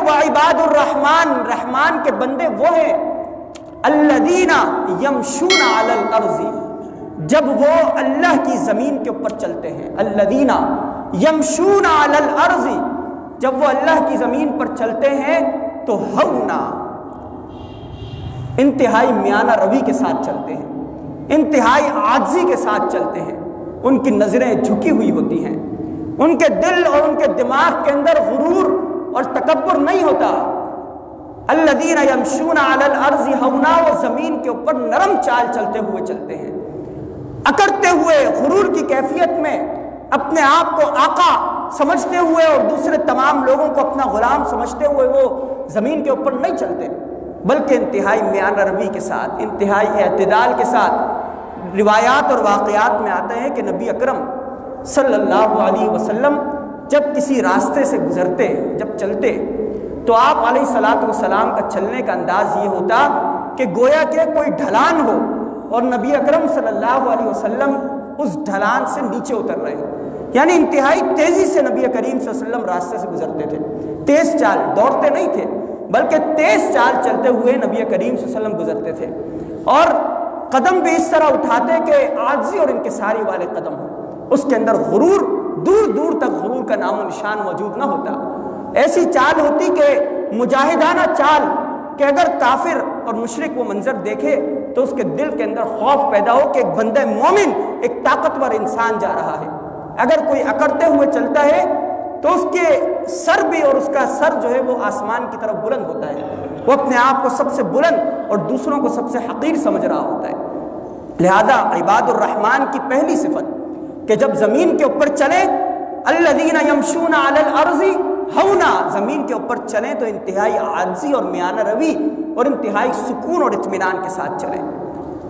وعباد الرحمن، رحمان کے بندے وہ ہیں الذین یمشون علی الارض، جب وہ اللہ کی زمین کے اوپر چلتے ہیں، الذین یمشون علی الارض، جب وہ اللہ کی زمین پر چلتے ہیں تو ہونا، انتہائی میانہ روی کے ساتھ چلتے ہیں، انتہائی عاجزی کے ساتھ چلتے ہیں، ان کی نظریں جھکی ہوئی ہوتی ہیں، ان کے دل اور ان کے دماغ کے اندر غرور اور تکبر نہیں ہوتا۔ الذین یمشون علی الارض ہونا، وہ زمین کے اوپر نرم چال چلتے ہوئے چلتے ہیں، اکڑتے ہوئے غرور کی کیفیت میں اپنے آپ کو آقا سمجھتے ہوئے اور دوسرے تمام لوگوں کو اپنا غلام سمجھتے ہوئے وہ زمین کے اوپر نہیں چلتے، بلکہ انتہائی میانہ روی کے ساتھ، انتہائی اعتدال کے ساتھ۔ روایات اور واقعات میں آتا ہے کہ نبی اکرم صلی اللہ علیہ وسلم جب کسی راستے سے گزرتے، جب چلتے، تو آپ علیہ الصلوۃ والسلام کا چلنے کا انداز یہ ہوتا کہ گویا کہ کوئی ڈھلان ہو اور نبی اکرم صلی اللہ علیہ وسلم اس ڈھلان سے نیچے اتر رہے ہیں، یعنی انتہائی تیزی سے نبی کریم صلی اللہ علیہ وسلم راستے سے گزرتے تھے، تیز چال، دوڑتے نہیں تھے بلکہ تیز چال چلتے ہوئے نبی کریم صلی اللہ علیہ وسلم گزرتے تھے، اور قدم بھی اس طرح اٹھاتے کہ عاجزی اور انکساری والے قدم ہوں، اس کے اندر غرور، دور دور تک غرور کا نام و نشان موجود نہ ہوتا، ایسی چال ہوتی کہ مجاہدانہ چال کہ اگر کافر اور مشرک وہ منظر دیکھے تو اس کے دل کے اندر خوف پیدا ہو کہ ایک بندہ مومن، ایک طاقتور انسان جا رہا ہے۔ اگر کوئی اکڑتے ہوئے چلتا ہے تو اس کے سر بھی، اور اس کا سر جو ہے وہ آسمان کی طرف بلند ہوتا ہے، وہ اپنے آپ کو سب سے بلند اور دوسروں کو سب سے حقیر سمجھ رہا ہوتا ہے۔ لہذا عباد الرحمن کی پہلی صفت کہ جب زمین کے اوپر چلیں، الذین یمشون علی الارض ہونا، زمین کے اوپر چلیں تو انتہائی عاجزی اور میانہ روی اور انتہائی سکون اور اطمینان کے ساتھ چلیں،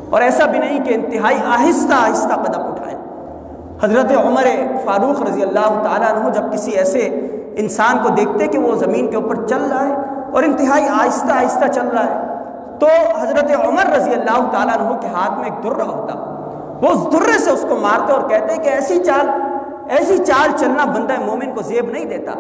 اور ایسا بھی نہیں کہ انتہائی آہستہ آہستہ قدم اٹھائیں۔ حضرت عمر فاروق رضی اللہ تعالیٰ عنہ جب کسی ایسے انسان کو دیکھتے کہ وہ زمین کے اوپر چل رہا ہے اور انتہائی آہستہ آہستہ چل رہا ہے، تو حضرت عمر رضی اللہ تعالیٰ عنہ کے ہاتھ میں ایک درہ ہوتا، وہ اس درے سے اس کو مارتے اور کہتے کہ ایسی چال چلنا بندہ مومن کو زیب نہیں دیتا،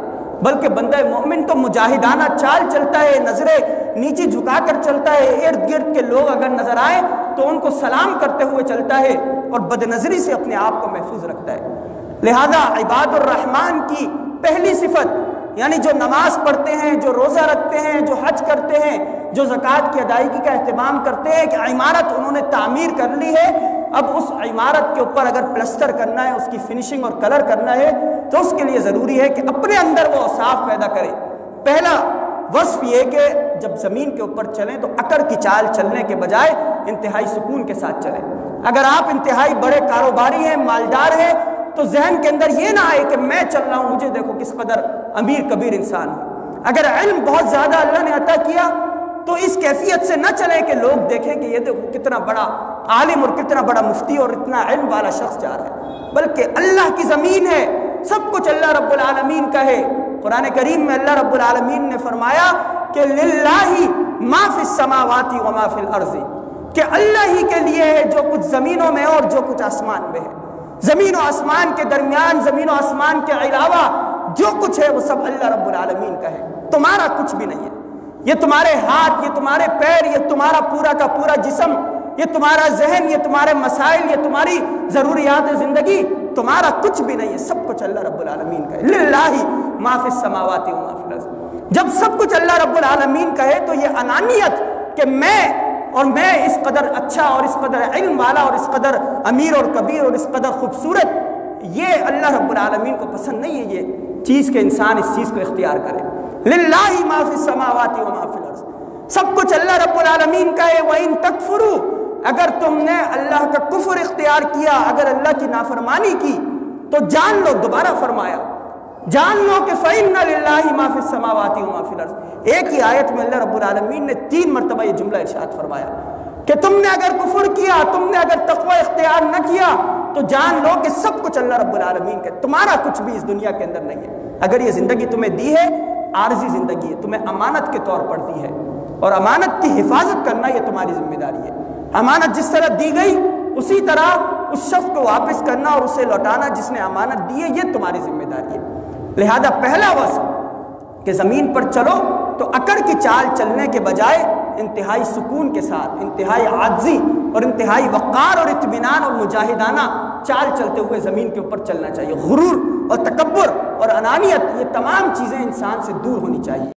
بلکہ بندہ مومن تو مجاہدانہ چال چلتا ہے، نظریں نیچے جھکا کر چلتا ہے، ارد گرد کے لوگ اگر نظر آئے تو ان کو سلام کرتے ہوئے چلتا ہے اور بد نظری سے اپنے آپ کو محفوظ رکھتا ہے۔ لہذا عباد الرحمن کی پہلی صفت، یعنی جو نماز پڑھتے ہیں، جو روزہ رکھتے ہیں، جو حج کرتے ہیں، جو زکوٰۃ کی ادائیگی کا اہتمام کرتے ہیں، کہ عمارت انہوں نے تعمیر کر لی ہے، اب اس عمارت کے اوپر اگر پلسٹر کرنا ہے، اس کی فنشنگ اور کلر کرنا ہے تو اس کے لیے ضروری ہے کہ اپنے اندر وہ اوصاف پیدا کرے۔ پہلا وصف یہ کہ جب زمین کے اوپر چلیں تو اکڑ کی چال چلنے کے بجائے انتہائی سکون کے ساتھ چلیں۔ اگر آپ انتہائی بڑے کاروباری ہیں، مالدار ہیں، تو ذہن کے اندر یہ نہ آئے کہ میں چل رہا ہوں، مجھے دیکھو کس قدر امیر کبیر انسان ہوں۔ اگر علم بہت زیادہ اللہ نے عطا کیا تو اس کیفیت سے نہ چلے کہ لوگ دیکھیں کہ یہ دیکھو کتنا بڑا عالم اور کتنا بڑا مفتی اور اتنا علم والا شخص جا رہا ہے، بلکہ اللہ کی زمین ہے، سب کچھ اللہ رب العالمین کا ہے۔ قرآن کریم میں اللہ رب العالمین نے فرمایا کہ للہ ما فی السماوات و ما فی الارض، کہ اللہ ہی کے لیے ہے جو کچھ زمینوں میں اور جو کچھ آسمان میں ہے۔ زمین و آسمان کے درمیان، زمین و آسمان کے علاوہ جو کچھ ہے وہ سب اللہ رب العالمین کا ہے، تمہارا کچھ بھی نہیں ہے۔ یہ تمہارے ہاتھ، یہ تمہارے پیر، یہ تمہارا پورا کا پورا جسم، یہ تمہارا ذہن، یہ تمہارے مسائل، یہ تمہاری ضروریات زندگی، تمہارا کچھ بھی نہیں ہے، سب کچھ اللہ رب العالمین کا ہے۔ للہ ما فی السماوات و ما فی الارض، جب سب کچھ اللہ رب العالمین کا ہے تو یہ انانیت کہ میں اس قدر اچھا اور اس قدر علم والا اور اس قدر امیر اور کبیر اور اس قدر خوبصورت، یہ اللہ رب العالمین کو پسند نہیں ہے یہ چیز کہ انسان اس چیز کو اختیار کرے۔ للہ ما فی السماوات و ما فی الارض، سب کچھ اللہ رب العالمین کا ہے۔ وَإِن تَكْفُرُوا، اگر تم نے اللہ کا کفر اختیار کیا، اگر اللہ کی نافرمانی کی تو جان لو، دوبارہ فرمایا جان لو کہ فَإِنَّ لِلَّهِ مَا فِي السَّمَاوَاتِ وَمَا فِي الْأَرْضِ۔ ایک ہی آیت میں اللہ رب العالمین نے 3 مرتبہ یہ جملہ ارشاد فرمایا کہ تم نے اگر کفر کیا، تم نے اگر تقوی اختیار نہ کیا تو جان لو کہ سب کچھ اللہ رب العالمین کا، تمہارا کچھ بھی اس دنیا کے اندر نہیں ہے۔ اگر یہ زندگی تمہیں دی ہے، عارضی زندگی ہے، تمہیں امانت کے طور پر دی ہے، اور امانت کی حفاظت کرنا یہ تمہاری ذمہ داری ہے۔ امانت جس طرح دی گئی اسی طرح اس شخص کو واپس کرنا اور اسے لوٹانا جس نے امانت دی ہے، یہ تمہاری ذمہ داری ہے۔ لہذا پہلا وصف کہ زمین پر چلو تو اکڑ کی چال چلنے کے بجائے انتہائی سکون کے ساتھ، انتہائی عاجزی اور انتہائی وقار اور اطمینان اور مجاہدانہ چال چلتے ہوئے زمین کے اوپر چلنا چاہیے۔ غرور اور تکبر اور انانیت، یہ تمام چیزیں انسان سے دور ہونی چاہیے۔